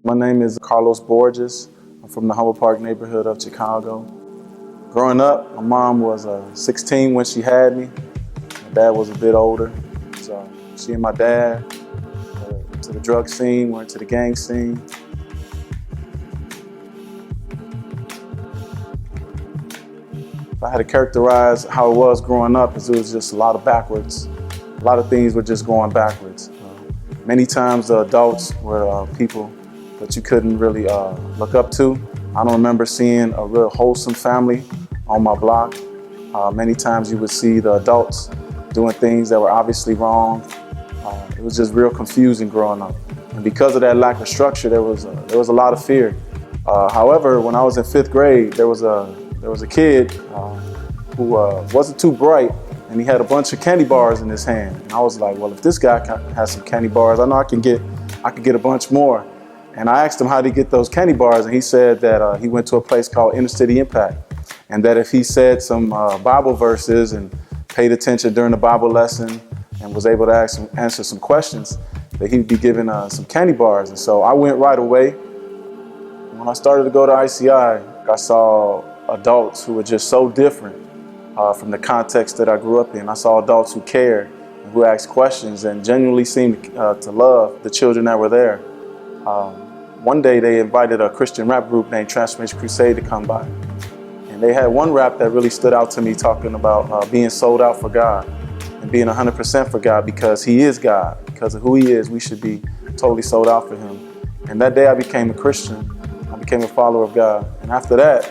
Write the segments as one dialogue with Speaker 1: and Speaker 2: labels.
Speaker 1: My name is Carlos Borges. I'm from the Humble Park neighborhood of Chicago. Growing up, my mom was 16 when she had me. My dad was a bit older. So she and my dad went to the drug scene, went to the gang scene. If I had to characterize how it was growing up, it was just a lot of backwards. A lot of things were just going backwards. Many times the adults were people that you couldn't really look up to. I don't remember seeing a real wholesome family on my block. Many times you would see the adults doing things that were obviously wrong. It was just real confusing growing up. And because of that lack of structure, there was a lot of fear. However, when I was in 5th grade, there was a kid who wasn't too bright, and he had a bunch of candy bars in his hand. And I was like, well, if this guy has some candy bars, I know I can get a bunch more. And I asked him how did he get those candy bars, and he said that he went to a place called Inner City Impact, and that if he said some Bible verses and paid attention during the Bible lesson and was able to answer some questions, that he'd be given some candy bars. And so I went right away. When I started to go to ICI, I saw adults who were just so different from the context that I grew up in. I saw adults who cared, and who asked questions, and genuinely seemed to love the children that were there. One day they invited a Christian rap group named Transformation Crusade to come by. And they had one rap that really stood out to me, talking about being sold out for God and being 100% for God, because He is God. Because of who He is, we should be totally sold out for Him. And that day I became a Christian. I became a follower of God. And after that,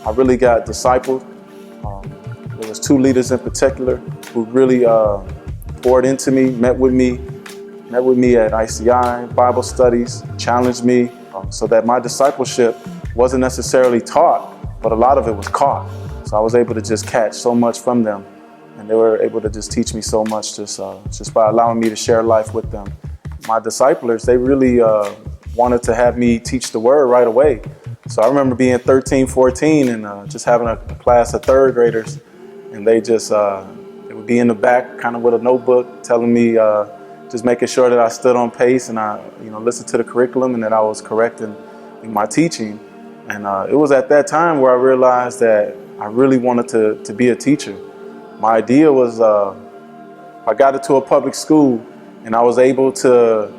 Speaker 1: I really got discipled. There was 2 leaders in particular who really poured into me, met with me at ICI, Bible studies, challenged me so that my discipleship wasn't necessarily taught, but a lot of it was caught. So I was able to just catch so much from them, and they were able to just teach me so much just by allowing me to share life with them. My disciplers, they really wanted to have me teach the word right away. So I remember being 13, 14 and just having a class of 3rd graders, and they would be in the back kind of with a notebook telling me, just making sure that I stood on pace and I listened to the curriculum and that I was correct in my teaching. And it was at that time where I realized that I really wanted to be a teacher. My idea was I got into a public school and I was able to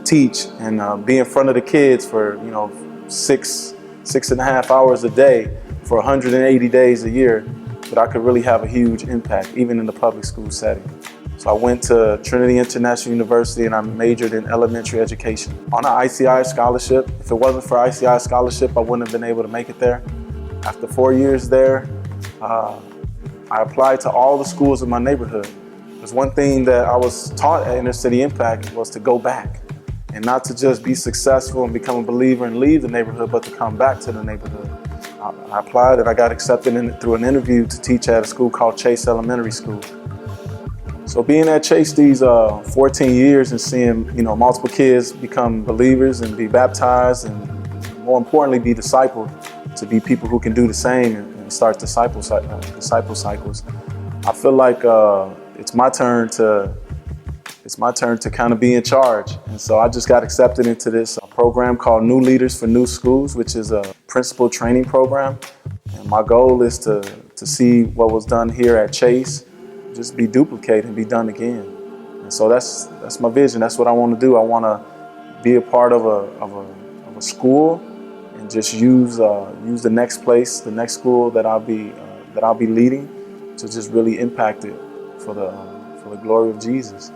Speaker 1: teach and be in front of the kids for 6.5 hours a day for 180 days a year, that I could really have a huge impact even in the public school setting. So I went to Trinity International University and I majored in elementary education on an ICI scholarship. If it wasn't for ICI scholarship, I wouldn't have been able to make it there. After 4 years there, I applied to all the schools in my neighborhood. There's one thing that I was taught at Inner City Impact was to go back, and not to just be successful and become a believer and leave the neighborhood, but to come back to the neighborhood. I applied and I got accepted through an interview to teach at a school called Chase Elementary School. So being at Chase these 14 years and seeing multiple kids become believers and be baptized, and more importantly be discipled to be people who can do the same and start disciple cycles, I feel like it's my turn to kind of be in charge. And so I just got accepted into this program called New Leaders for New Schools, which is a principal training program. And my goal is to see what was done here at Chase just be duplicated and be done again. And so that's my vision. That's what I want to do. I want to be a part of a school and just use the next school that I'll be leading to just really impact it for the glory of Jesus.